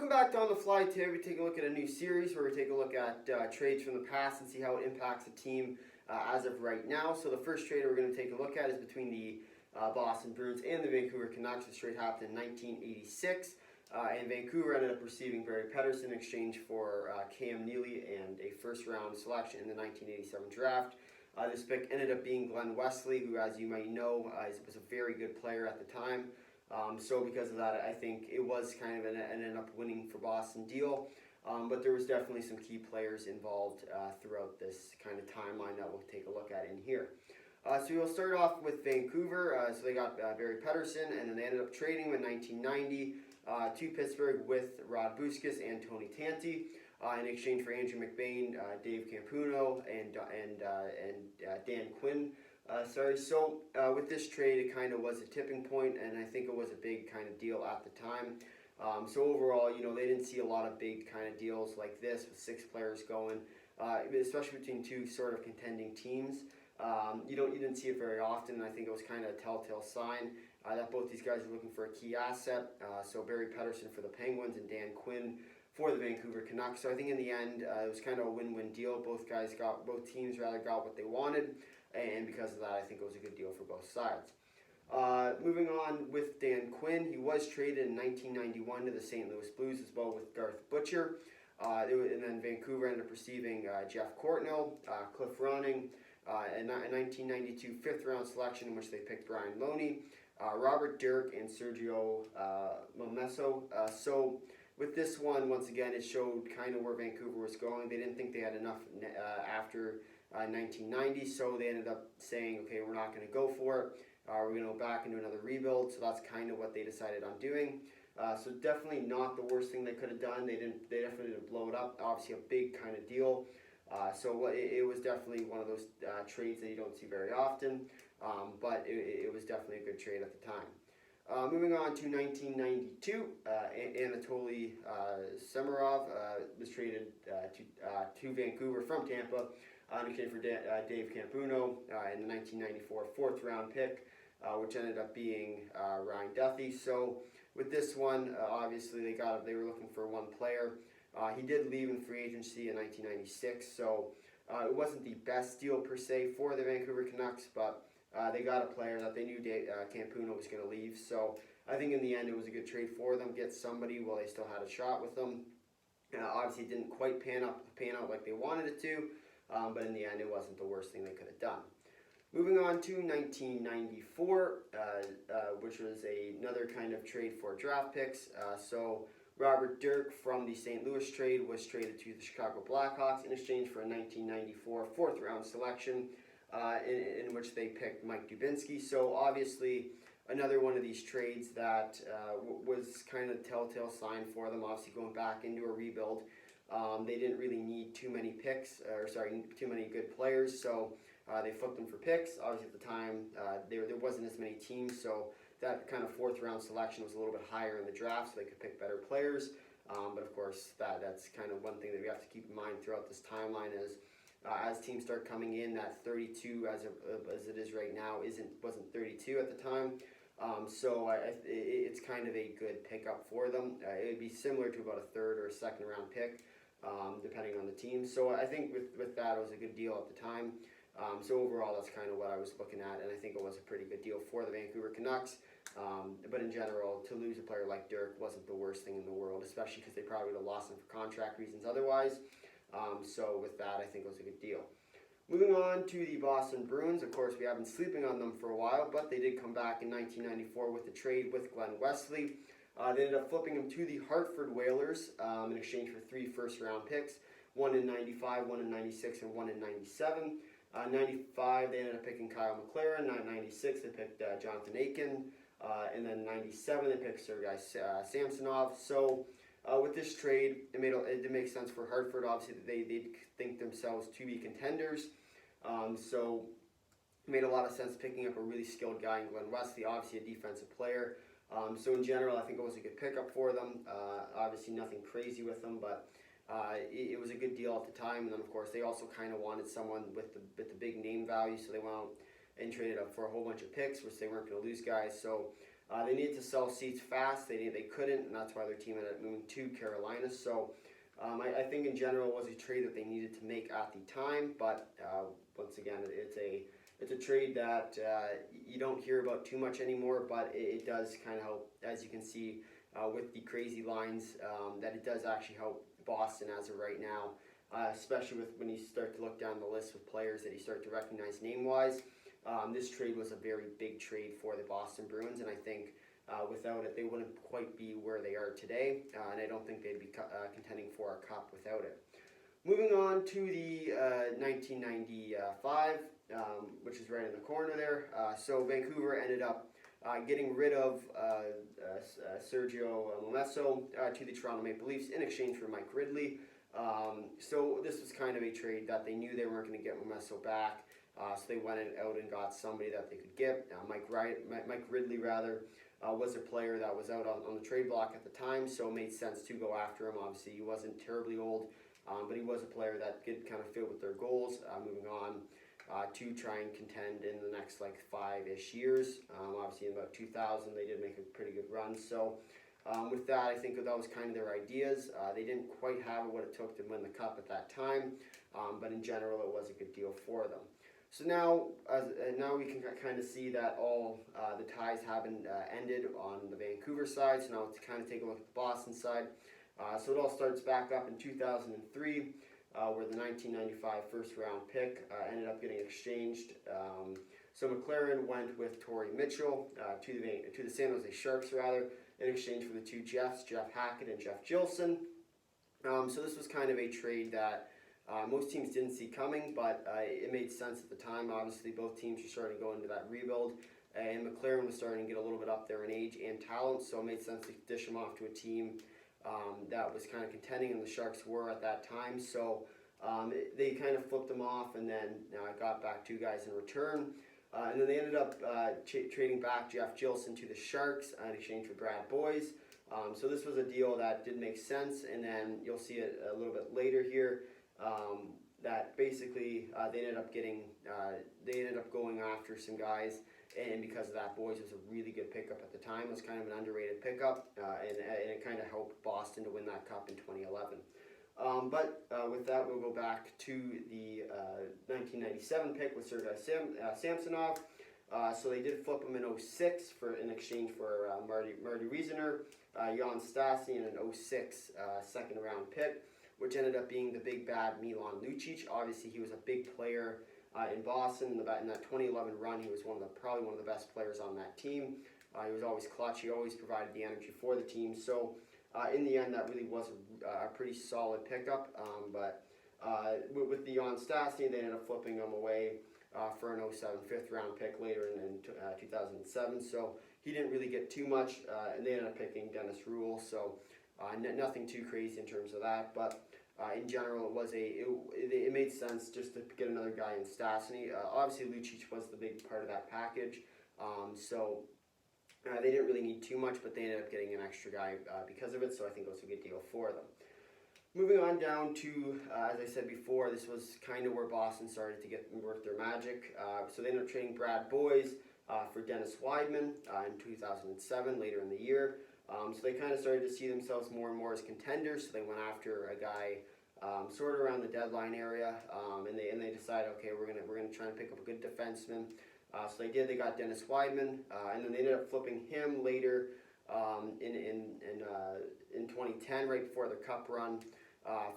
Welcome back to On the Fly. Today we take a look at a new series where we take a look at trades from the past and see how it impacts the team as of right now. So the first trade we're going to take a look at is between the Boston Bruins and the Vancouver Canucks. This trade happened in 1986, and Vancouver ended up receiving Barry Pederson in exchange for Cam Neely and a first-round selection in the 1987 draft. This pick ended up being Glenn Wesley, who, as you might know, was a very good player at the time. So because of that, I think it was kind of an ended up winning for Boston deal. But there was definitely some key players involved throughout this kind of timeline that we'll take a look at in here. So we'll start off with Vancouver. So they got Barry Pederson, and then they ended up trading him in 1990 to Pittsburgh with Rod Busquets and Tony Tanti in exchange for Andrew McBain, Dave Campuno, and Dan Quinn. So with this trade, it kind of was a tipping point, and I think it was a big kind of deal at the time. So overall, they didn't see a lot of big kind of deals like this with 6 players going, especially between 2 sort of contending teams. You didn't see it very often, and I think it was kind of a telltale sign that both these guys are looking for a key asset. So Barry Pederson for the Penguins and Dan Quinn for the Vancouver Canucks. So I think in the end, it was kind of a win-win deal. Both teams got what they wanted. And because of that, I think it was a good deal for both sides. Moving on with Dan Quinn, he was traded in 1991 to the St. Louis Blues as well with Garth Butcher. And then Vancouver ended up receiving Jeff Courtnall, Cliff Ronning, and a 1992 fifth-round selection in which they picked Brian Loney, Robert Dirk, and Sergio Momesso. So with this one, once again, it showed kind of where Vancouver was going. They didn't think they had enough after 1990, so they ended up saying, okay, we're not going to go for it. We're going to go back and do another rebuild. So that's kind of what they decided on doing. So definitely not the worst thing they could have done. They definitely didn't blow it up. Obviously a big kind of deal. So it was definitely one of those trades that you don't see very often. But it was definitely a good trade at the time. Moving on to 1992, Anatoly Summeroff was traded to Vancouver from Tampa in exchange for Dave Campuno in the 1994 fourth-round pick, which ended up being Ryan Duthie. So with this one, obviously they were looking for one player. He did leave in free agency in 1996, so it wasn't the best deal per se for the Vancouver Canucks, but they got a player that they knew Campuno was going to leave. So I think in the end it was a good trade for them, get somebody while they still had a shot with them. Obviously it didn't quite pan out like they wanted it to. But in the end, it wasn't the worst thing they could have done. Moving on to 1994, which was another kind of trade for draft picks. So Robert Dirk from the St. Louis trade was traded to the Chicago Blackhawks in exchange for a 1994 fourth-round selection in which they picked Mike Dubinsky. So obviously another one of these trades that was kind of a telltale sign for them, obviously going back into a rebuild. They didn't really need too many too many good players, so they flipped them for picks. Obviously, at the time, there wasn't as many teams, so that kind of fourth-round selection was a little bit higher in the draft, so they could pick better players. But of course, that's kind of one thing that we have to keep in mind throughout this timeline is as teams start coming in, that 32 as it is right now wasn't 32 at the time. So it's kind of a good pickup for them. It would be similar to about a third or a second-round pick. Depending on the team. So I think with that, it was a good deal at the time. So overall, that's kind of what I was looking at, and I think it was a pretty good deal for the Vancouver Canucks. But in general, to lose a player like Dirk wasn't the worst thing in the world, especially because they probably would have lost him for contract reasons otherwise. So with that, I think it was a good deal. Moving on to the Boston Bruins. Of course, we have been sleeping on them for a while, but they did come back in 1994 with the trade with Glenn Wesley. They ended up flipping him to the Hartford Whalers in exchange for 3 first-round picks, one in 95, one in 96, and one in 97. 95, they ended up picking Kyle McLaren. 96, they picked Jonathan Aiken. And then 97, they picked Sergei Samsonov. So with this trade, it did make sense for Hartford. Obviously, they think themselves to be contenders. So it made a lot of sense picking up a really skilled guy in Glenn Wesley, obviously a defensive player. So in general, I think it was a good pickup for them. Obviously nothing crazy with them, but it was a good deal at the time. And then, of course, they also kind of wanted someone with the big name value, so they went out and traded up for a whole bunch of picks, which they weren't going to lose guys. So They needed to sell seats fast. They couldn't, and that's why their team ended up moving to Carolina. So I think in general it was a trade that they needed to make at the time. But once again, it's a trade that you don't hear about too much anymore. But it does kind of help, as you can see with the crazy lines, that it does actually help Boston as of right now. Especially when you start to look down the list with players that you start to recognize name-wise. This trade was a very big trade for the Boston Bruins, and I think without it, they wouldn't quite be where they are today, and I don't think they'd be contending for a cup without it. Moving on to the 1995, which is right in the corner there. So Vancouver ended up getting rid of Sergio Momesso to the Toronto Maple Leafs in exchange for Mike Ridley. So this was kind of a trade that they knew they weren't going to get Momesso back. So they went out and got somebody that they could get. Mike Ridley was a player that was out on the trade block at the time, so it made sense to go after him. Obviously, he wasn't terribly old, but he was a player that could kind of fit with their goals. Moving on to try and contend in the next like 5-ish years. Obviously, in about 2000, they did make a pretty good run. So with that, I think that was kind of their ideas. They didn't quite have what it took to win the cup at that time, but in general, it was a good deal for them. So now we can kind of see that all the ties haven't ended on the Vancouver side. So now let's kind of take a look at the Boston side. So it all starts back up in 2003, where the 1995 first-round pick ended up getting exchanged. So McLaren went with Torrey Mitchell to the San Jose Sharks, in exchange for the two Jeffs, Jeff Hackett and Jeff Gilson. So this was kind of a trade that most teams didn't see coming, but it made sense at the time. Obviously, both teams were starting to go into that rebuild, and McLaren was starting to get a little bit up there in age and talent, so it made sense to dish him off to a team that was kind of contending, and the Sharks were at that time. So they kind of flipped them off, and then got back two guys in return. And then they ended up trading back Jeff Gilson to the Sharks in exchange for Brad Boyes. So this was a deal that did make sense, and then you'll see it a little bit later here. That basically they ended up going after some guys, and because of that, Boyes was a really good pickup at the time. It was kind of an underrated pickup, and it kind of helped Boston to win that cup in 2011. But with that, we'll go back to the 1997 pick with Sergei Samsonov. So they did flip him in 06 in exchange for Marty Riesener, Jan Stastny, and an 06 second-round pick, which ended up being the big bad Milan Lucic. Obviously, he was a big player in Boston. In that 2011 run, he was probably one of the best players on that team. He was always clutch. He always provided the energy for the team. So in the end, that really was a pretty solid pickup. But with the Jan Stastny, they ended up flipping him away for an 07 fifth-round pick later in 2007. So he didn't really get too much, and they ended up picking Dennis Rule. So nothing too crazy in terms of that, but in general, it made sense just to get another guy in Stastny. Obviously, Lucic was the big part of that package, so they didn't really need too much, but they ended up getting an extra guy because of it, so I think it was a good deal for them. Moving on down to, as I said before, this was kind of where Boston started to work their magic. So they ended up trading Brad Boyes for Dennis Wideman in 2007, later in the year. So they kind of started to see themselves more and more as contenders. So they went after a guy sort of around the deadline area, and they decided, okay, we're gonna try and pick up a good defenseman. So they did. They got Dennis Wideman, and then they ended up flipping him later in 2010, right before their Cup run.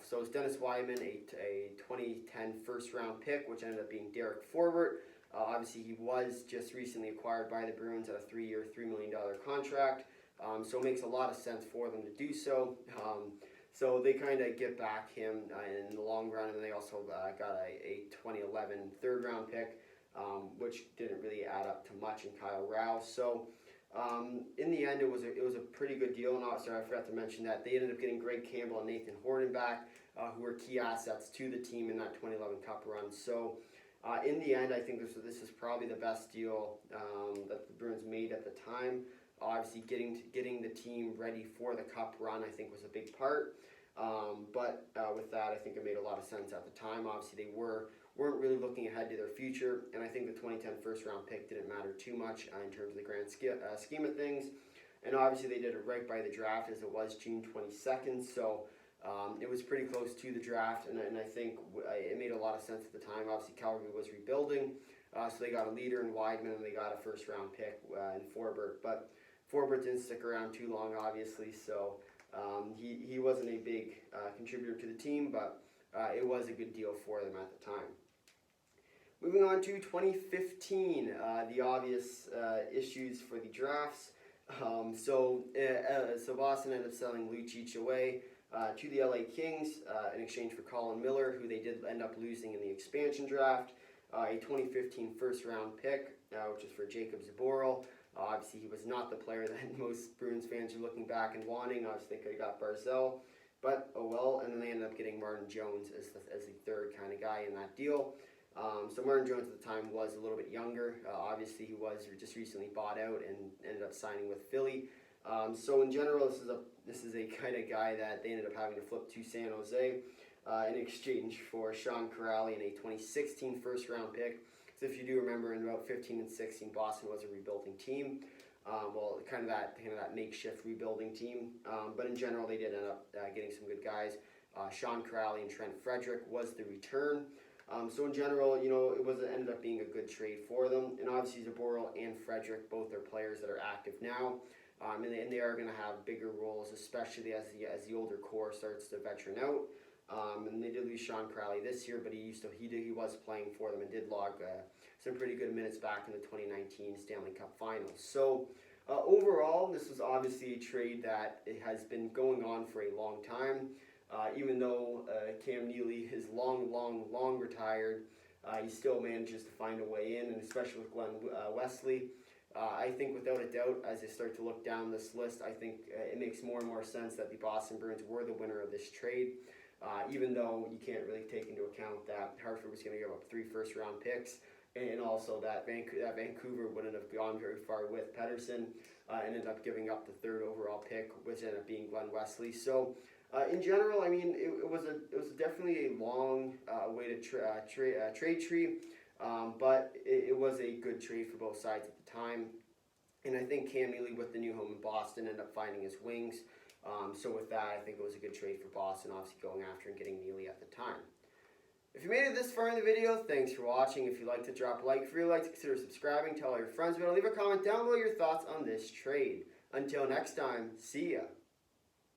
So it was Dennis Wideman, a 2010 first-round pick, which ended up being Derek Forbort. Obviously, he was just recently acquired by the Bruins at a 3-year, $3 million contract. So it makes a lot of sense for them to do so. So they kind of get back him in the long run, and they also got a 2011 third-round pick, which didn't really add up to much in Kyle Rouse. So in the end, it was a pretty good deal. And sorry, I forgot to mention that they ended up getting Greg Campbell and Nathan Horton back, who were key assets to the team in that 2011 Cup run. So in the end, I think this is probably the best deal that the Bruins made at the time. Obviously, getting the team ready for the Cup run, I think, was a big part. But with that, I think it made a lot of sense at the time. Obviously, they were weren't really looking ahead to their future, and I think the 2010 first round pick didn't matter too much in terms of the grand scheme of things. And obviously they did it right by the draft, as it was June 22nd, so it was pretty close to the draft, and I think it made a lot of sense at the time. Obviously Calgary was rebuilding, so they got a leader in Wideman, and they got a first round pick in Forbort, but Forbort didn't stick around too long, obviously, so he wasn't a big contributor to the team, but it was a good deal for them at the time. Moving on to 2015, the obvious issues for the drafts. So Boston ended up selling Lucic away to the LA Kings in exchange for Colin Miller, who they did end up losing in the expansion draft. A 2015 first round pick, which is for Jacob Zaboral. Obviously, he was not the player that most Bruins fans are looking back and wanting. Obviously, they could have got Barzal, but oh well. And then they ended up getting Martin Jones as the third kind of guy in that deal. So Martin Jones at the time was a little bit younger. Obviously, he was just recently bought out and ended up signing with Philly. So in general, this is a kind of guy that they ended up having to flip to San Jose in exchange for Sean Corrali and a 2016 first round pick. So if you do remember, in about 15 and 16, Boston was a rebuilding team. Well, kind of that makeshift rebuilding team. But in general, they did end up getting some good guys. Sean Corrali and Trent Frederick was the return. So in general, it ended up being a good trade for them. And obviously, Zaboral and Frederick, both are players that are active now. And they are going to have bigger roles, especially as the older core starts to veteran out. And they did lose Sean Corrali this year, but he was playing for them and did log some pretty good minutes back in the 2019 Stanley Cup Finals. So overall, this was obviously a trade that it has been going on for a long time. Even though Cam Neely is long retired, he still manages to find a way in, and especially with Glenn Wesley. I think without a doubt, as I start to look down this list, I think it makes more and more sense that the Boston Bruins were the winner of this trade, even though you can't really take into account that Hartford was going to give up 3 first-round picks, and also that Vancouver wouldn't have gone very far with Pederson, and ended up giving up the 3rd overall pick, which ended up being Glenn Wesley. So in general, I mean, it was definitely a long awaited trade tree. But it was a good trade for both sides at the time. And I think Cam Neely, with the new home in Boston, ended up finding his wings. So with that, I think it was a good trade for Boston, obviously going after and getting Neely at the time. If you made it this far in the video, thanks for watching. If you'd like to drop a like, if you'd like to consider subscribing, tell all your friends about it. Leave a comment down below your thoughts on this trade. Until next time, see ya.